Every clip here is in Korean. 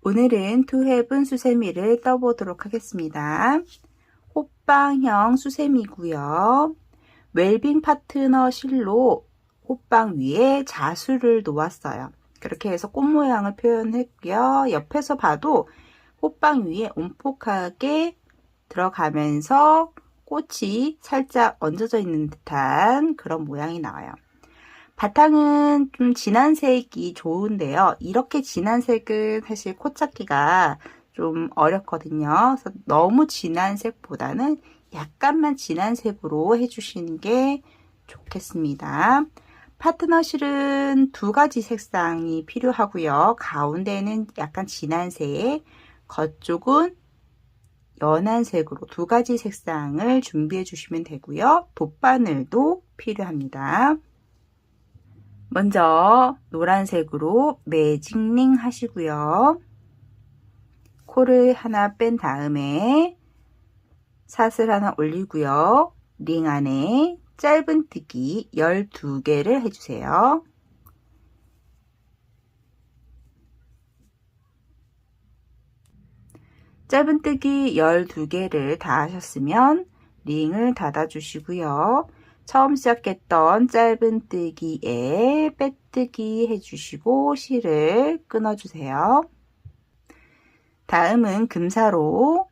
오늘은 투해분 수세미를 떠보도록 하겠습니다. 호빵형 수세미고요. 웰빙 파트너 실로 호빵 위에 자수를 놓았어요. 그렇게 해서 꽃 모양을 표현했고요. 옆에서 봐도 호빵 위에 움푹하게 들어가면서 꽃이 살짝 얹어져 있는 듯한 그런 모양이 나와요. 바탕은 좀 진한 색이 좋은데요. 이렇게 진한 색은 사실 코 찾기가 좀 어렵거든요. 그래서 너무 진한 색보다는 약간만 진한 색으로 해주시는 게 좋겠습니다. 파트너실은 두 가지 색상이 필요하고요. 가운데는 약간 진한 색, 겉쪽은 연한 색으로 두 가지 색상을 준비해 주시면 되고요. 돗바늘도 필요합니다. 먼저 노란색으로 매직링 하시고요. 코를 하나 뺀 다음에 사슬 하나 올리고요. 링 안에 짧은뜨기 12개를 해주세요. 짧은뜨기 12개를 다 하셨으면 링을 닫아 주시고요. 처음 시작했던 짧은뜨기에 빼뜨기 해주시고 실을 끊어주세요. 다음은 금사로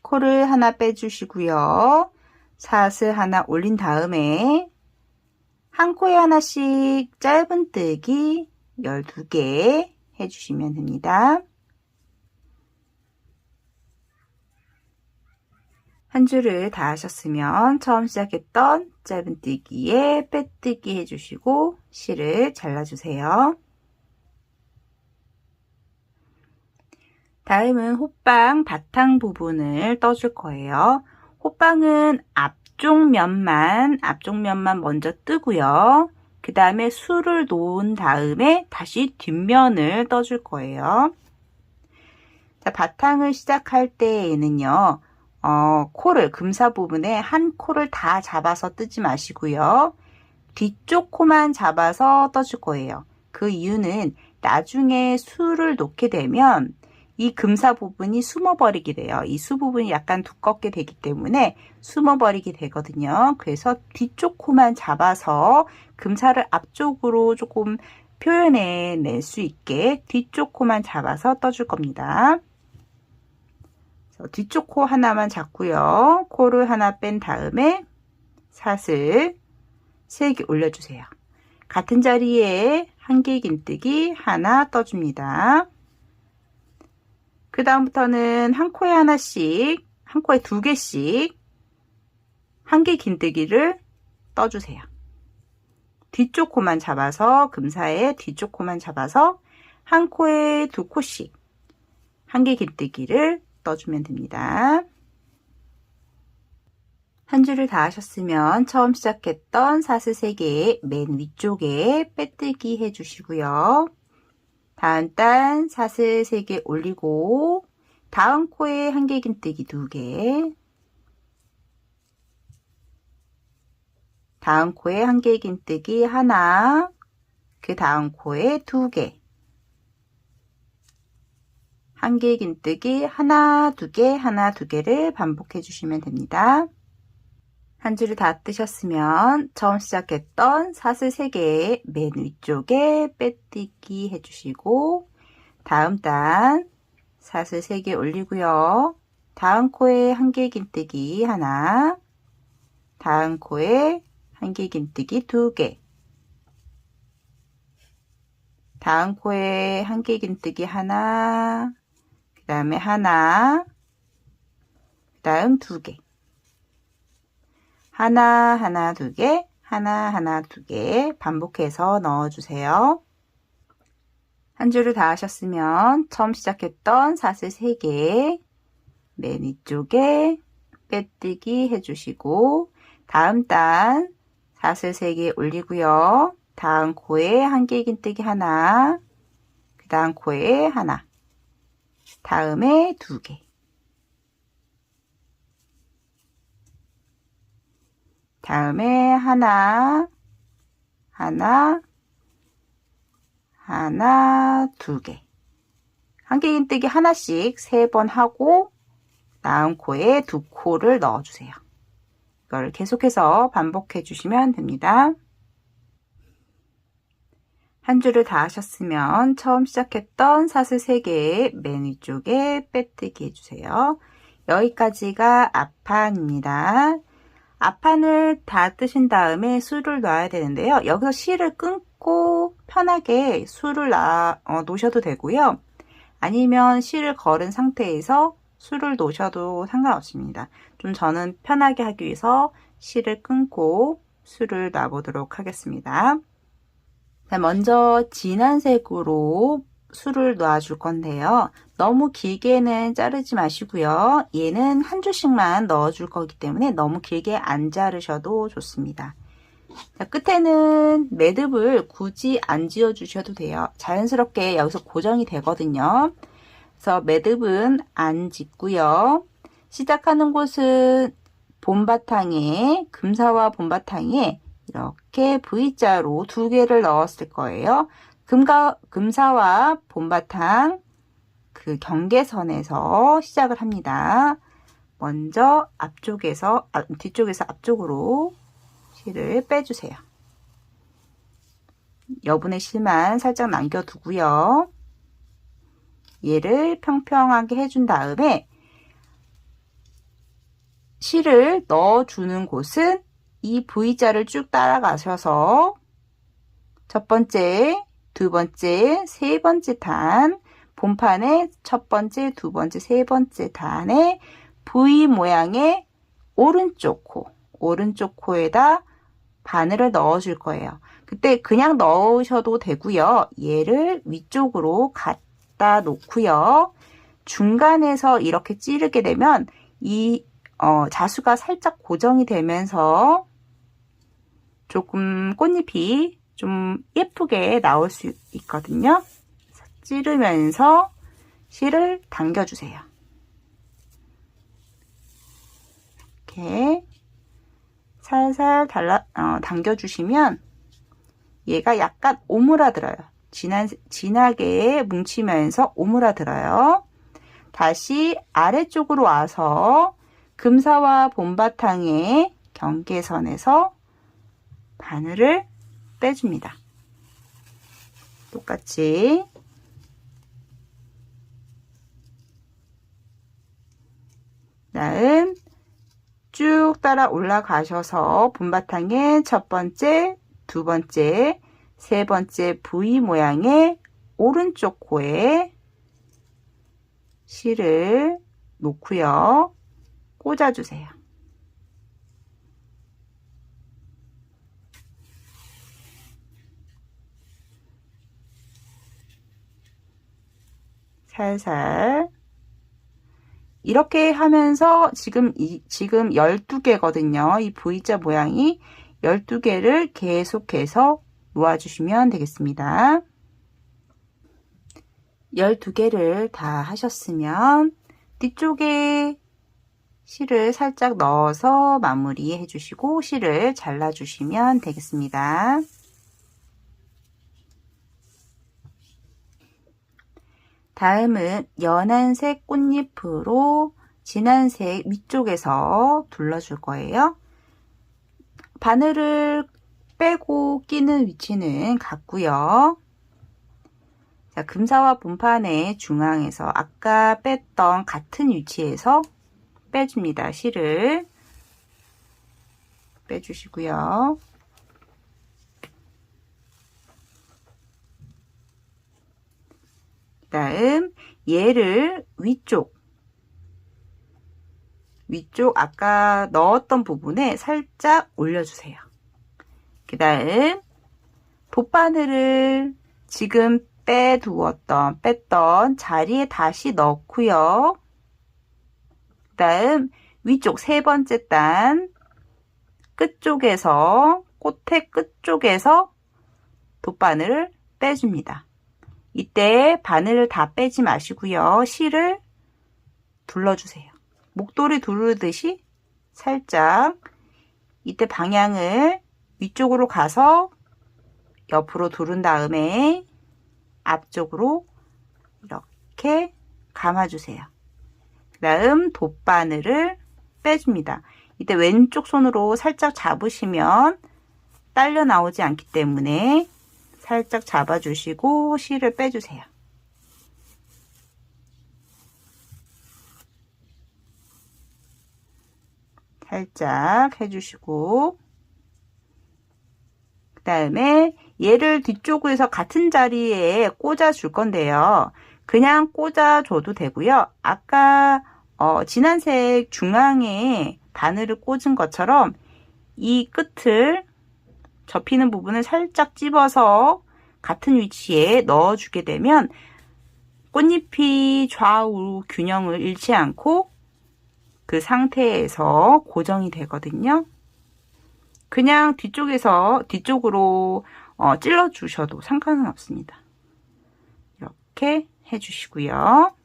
코를 하나 빼주시고요. 사슬 하나 올린 다음에 한 코에 하나씩 짧은뜨기 12개 해주시면 됩니다. 한 줄을 다 하셨으면 처음 시작했던 짧은뜨기에 빼뜨기 해주시고 실을 잘라주세요. 다음은 호빵 바탕 부분을 떠줄 거예요. 호빵은 앞쪽 면만 먼저 뜨고요. 그 다음에 술을 놓은 다음에 다시 뒷면을 떠줄 거예요. 자, 바탕을 시작할 때에는요. 코를 금사 부분에 한 코를 다 잡아서 뜨지 마시고요. 뒤쪽 코만 잡아서 떠줄 거예요. 그 이유는 나중에 술을 놓게 되면 이 금사 부분이 숨어버리게 돼요. 이 수 부분이 약간 두껍게 되기 때문에 숨어버리게 되거든요. 그래서 뒤쪽 코만 잡아서 금사를 앞쪽으로 조금 표현해 낼 수 있게 뒤쪽 코만 잡아서 떠줄 겁니다. 뒤쪽 코 하나만 잡고요. 코를 하나 뺀 다음에 사슬 3개 올려주세요. 같은 자리에 한 개 긴뜨기 하나 떠줍니다. 그 다음부터는 한 코에 하나씩, 한 코에 2개씩 한 개 긴뜨기를 떠주세요. 뒤쪽 코만 잡아서 금사의 뒤쪽 코만 잡아서 한 코에 2코씩 한 개 긴뜨기를 떠주면 됩니다. 한 줄을 다 하셨으면 처음 시작했던 사슬 3개 맨 위쪽에 빼뜨기 해주시고요. 다음 단 사슬 3개 올리고 다음 코에 한 개 긴뜨기 2개, 다음 코에 한 개 긴뜨기 하나, 그 다음 코에 2개, 한 개 긴뜨기 하나, 2개, 하나, 2개를 반복해 주시면 됩니다. 한 줄을 다 뜨셨으면 처음 시작했던 사슬 3개 맨 위쪽에 빼뜨기 해주시고 다음 단 사슬 3개 올리고요. 다음 코에 한 개 긴뜨기 하나, 다음 코에 한 개 긴뜨기 2개, 다음 코에 한 개 긴뜨기 하나, 그 다음에 하나, 그 다음 2개, 하나, 하나, 2개, 하나, 하나, 2개 반복해서 넣어주세요. 한 줄을 다 하셨으면 처음 시작했던 사슬 3개 맨 위쪽에 빼뜨기 해주시고 다음 단 사슬 3개 올리고요. 다음 코에 한 개 긴뜨기 하나, 그 다음 코에 하나, 다음에 2개, 다음에 하나, 하나, 하나, 2개, 한길긴뜨기 하나씩 3번 하고 나은 코에 2코를 넣어주세요. 이걸 계속해서 반복해 주시면 됩니다. 한 줄을 다 하셨으면 처음 시작했던 사슬 3개 맨 위쪽에 빼뜨기 해주세요. 여기까지가 앞판입니다. 앞판을 다 뜨신 다음에 술을 놔야 되는데요. 여기서 실을 끊고 편하게 술을 놓으셔도 되고요. 아니면 실을 걸은 상태에서 술을 놓으셔도 상관없습니다. 좀 저는 편하게 하기 위해서 실을 끊고 술을 놔보도록 하겠습니다. 자, 먼저 진한 색으로 술을 놔줄 건데요. 너무 길게는 자르지 마시고요. 얘는 한 줄씩만 넣어줄 거기 때문에 너무 길게 안 자르셔도 좋습니다. 자, 끝에는 매듭을 굳이 안 지어 주셔도 돼요. 자연스럽게 여기서 고정이 되거든요. 그래서 매듭은 안 짓고요. 시작하는 곳은 본바탕에, 금사와 본바탕에 이렇게 V자로 2개를 넣었을 거예요. 금사와 본바탕 그 경계선에서 시작을 합니다. 먼저 뒤쪽에서 앞쪽으로 실을 빼주세요. 여분의 실만 살짝 남겨두고요. 얘를 평평하게 해준 다음에 실을 넣어주는 곳은 이 V자를 쭉 따라가셔서 첫 번째, 두 번째, 세 번째 단, 본판의 첫 번째, 두 번째, 세 번째 단에 V 모양의 오른쪽 코에다 바늘을 넣어줄 거예요. 그때 그냥 넣으셔도 되고요. 얘를 위쪽으로 갖다 놓고요. 중간에서 이렇게 찌르게 되면 이 자수가 살짝 고정이 되면서 조금 꽃잎이 좀 예쁘게 나올 수 있거든요. 찌르면서 실을 당겨주세요. 이렇게 살살 당겨주시면 얘가 약간 오므라들어요. 진하게 뭉치면서 오므라들어요. 다시 아래쪽으로 와서 금사와 본바탕의 경계선에서 바늘을 빼줍니다. 똑같이 다음 쭉 따라 올라가셔서 본바탕의 첫 번째, 두 번째, 세 번째 V 모양의 오른쪽 코에 실을 놓고요. 꽂아주세요. 살살 이렇게 하면서 지금 12개거든요. 이 V자 모양이 12개를 계속해서 놓아주시면 되겠습니다. 12개를 다 하셨으면 뒤쪽에 실을 살짝 넣어서 마무리해 주시고 실을 잘라 주시면 되겠습니다. 다음은 연한색 꽃잎으로 진한색 위쪽에서 둘러줄 거예요. 바늘을 빼고 끼는 위치는 같고요. 자, 금사와 본판의 중앙에서 아까 뺐던 같은 위치에서 빼줍니다. 실을 빼주시고요. 다음 얘를 위쪽 아까 넣었던 부분에 살짝 올려주세요. 그 다음 돗바늘을 지금 뺐던 자리에 다시 넣고요. 그 다음 위쪽 세 번째 단 끝쪽에서 꽃의 끝쪽에서 돗바늘을 빼줍니다. 이때 바늘을 다 빼지 마시고요. 실을 둘러주세요. 목도리 두르듯이 살짝 이때 방향을 위쪽으로 가서 옆으로 두른 다음에 앞쪽으로 이렇게 감아주세요. 그 다음 돗바늘을 빼줍니다. 이때 왼쪽 손으로 살짝 잡으시면 딸려 나오지 않기 때문에 살짝 잡아주시고 실을 빼주세요. 살짝 해주시고, 그 다음에 얘를 뒤쪽에서 같은 자리에 꽂아 줄 건데요. 그냥 꽂아 줘도 되고요. 아까 진한색 중앙에 바늘을 꽂은 것처럼 이 끝을 접히는 부분을 살짝 집어서 같은 위치에 넣어주게 되면 꽃잎이 좌우 균형을 잃지 않고 그 상태에서 고정이 되거든요. 그냥 뒤쪽으로 찔러 주셔도 상관은 없습니다. 이렇게 해주시고요.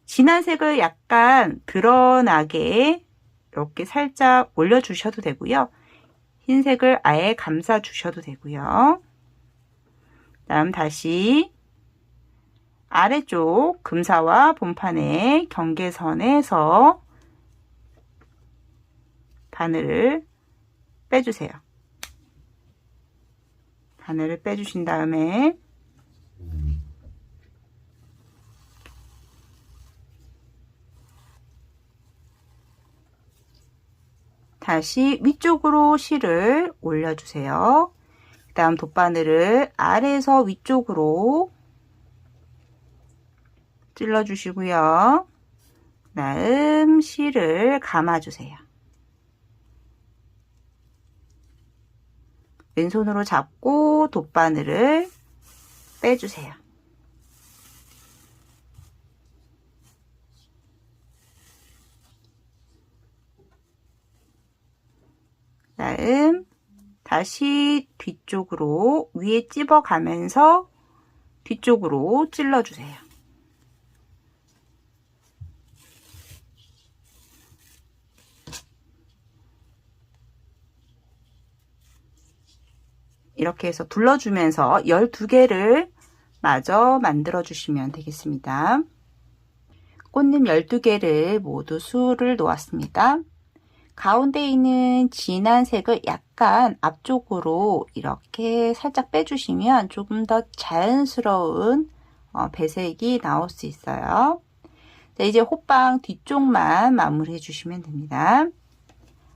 진한 색을 약간 드러나게 이렇게 살짝 올려주셔도 되고요. 흰색을 아예 감싸 주셔도 되고요. 다음 다시 아래쪽 금사와 본판의 경계선에서 바늘을 빼주세요. 바늘을 빼주신 다음에 다시 위쪽으로 실을 올려주세요. 그 다음 돗바늘을 아래에서 위쪽으로 찔러주시고요. 그 다음 실을 감아주세요. 왼손으로 잡고 돗바늘을 빼주세요. 다음 다시 뒤쪽으로 위에 찝어가면서 뒤쪽으로 찔러주세요. 이렇게 해서 둘러주면서 12개를 마저 만들어 주시면 되겠습니다. 꽃잎 12개를 모두 수를 놓았습니다. 가운데 있는 진한 색을 약간 앞쪽으로 이렇게 살짝 빼주시면 조금 더 자연스러운 배색이 나올 수 있어요. 자, 이제 호빵 뒤쪽만 마무리해 주시면 됩니다.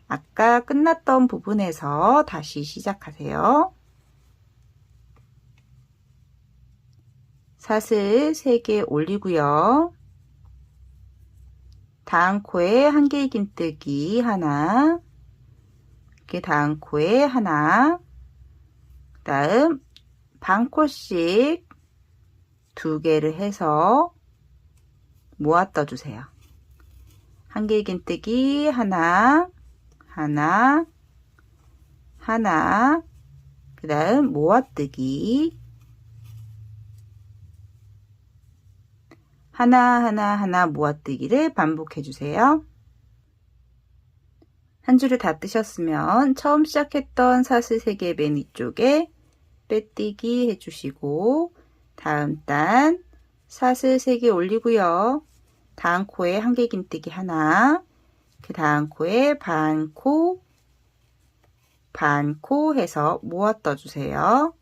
아까 끝났던 부분에서 다시 시작하세요. 사슬 3개 올리고요. 다음 코에 한 개의 긴뜨기 하나, 이렇게 다음 코에 하나, 그 다음 반 코씩 2개를 해서 모아 떠주세요. 한 개의 긴뜨기 하나, 하나, 하나, 그 다음 모아뜨기 하나 모아뜨기를 반복해 주세요. 한 줄을 다 뜨셨으면 처음 시작했던 사슬 3개 맨 위쪽에 빼뜨기 해주시고 다음 단 사슬 3개 올리고요. 다음 코에 한 개 긴뜨기 하나, 그 다음 코에 반코 해서 모아 떠주세요.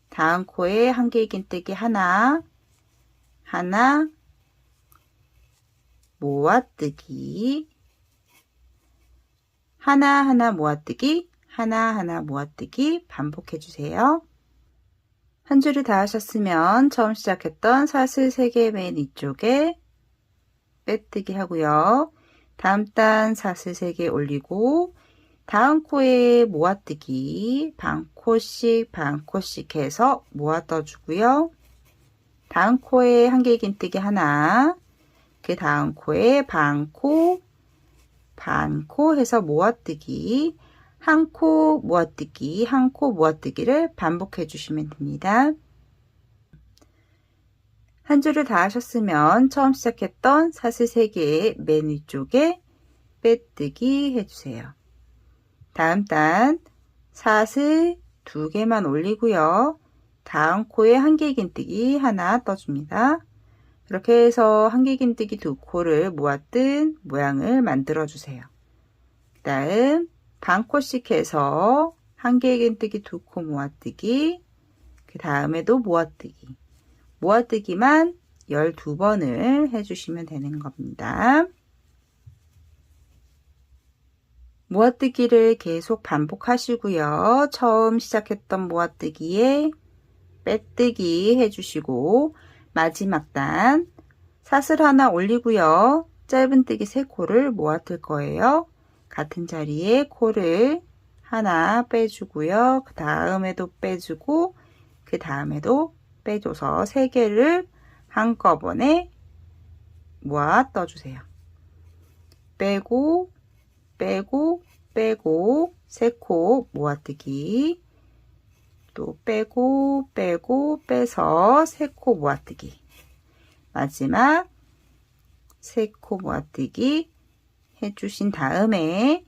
다음 코에 한 개 긴뜨기 하나, 모아뜨기 하나 모아뜨기 하나 모아뜨기 반복해 주세요. 한 줄을 다 하셨으면 처음 시작했던 사슬 3개 맨 위쪽에 빼뜨기 하고요. 다음 단 사슬 3개 올리고 다음 코에 모아뜨기 반코씩 해서 모아 떠주고요. 다음 코에 한 개 긴뜨기 하나, 그 다음 코에 반코 해서 모아뜨기 한 코 모아뜨기를 반복해 주시면 됩니다. 한 줄을 다 하셨으면 처음 시작했던 사슬 3개 맨 위쪽에 빼뜨기 해주세요. 다음 단 사슬 2개만 올리고요. 다음 코에 한 개 긴뜨기 하나 떠줍니다. 이렇게 해서 한길긴뜨기 2코를 모아뜬 모양을 만들어 주세요. 그 다음 반코씩 해서 한길긴뜨기 2코 모아뜨기, 그 다음에도 모아뜨기, 모아뜨기만 12번을 해주시면 되는 겁니다. 모아뜨기를 계속 반복하시고요. 처음 시작했던 모아뜨기에 빼뜨기 해주시고 마지막 단 사슬 하나 올리고요. 짧은뜨기 3코를 모아뜰 거예요. 같은 자리에 코를 하나 빼주고요. 그 다음에도 빼주고 그 다음에도 빼줘서 3개를 한꺼번에 모아 떠주세요. 빼고 빼고 빼고 3코 모아뜨기, 또 빼고 빼고 빼서 3코 모아뜨기, 마지막 3코 모아뜨기 해주신 다음에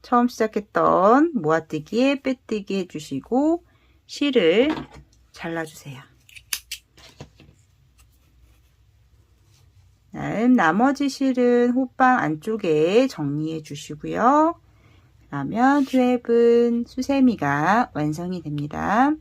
처음 시작했던 모아뜨기에 빼뜨기 해주시고 실을 잘라주세요. 다음 나머지 실은 호빵 안쪽에 정리해 주시고요. 그러면 듀앰은 수세미가 완성이 됩니다.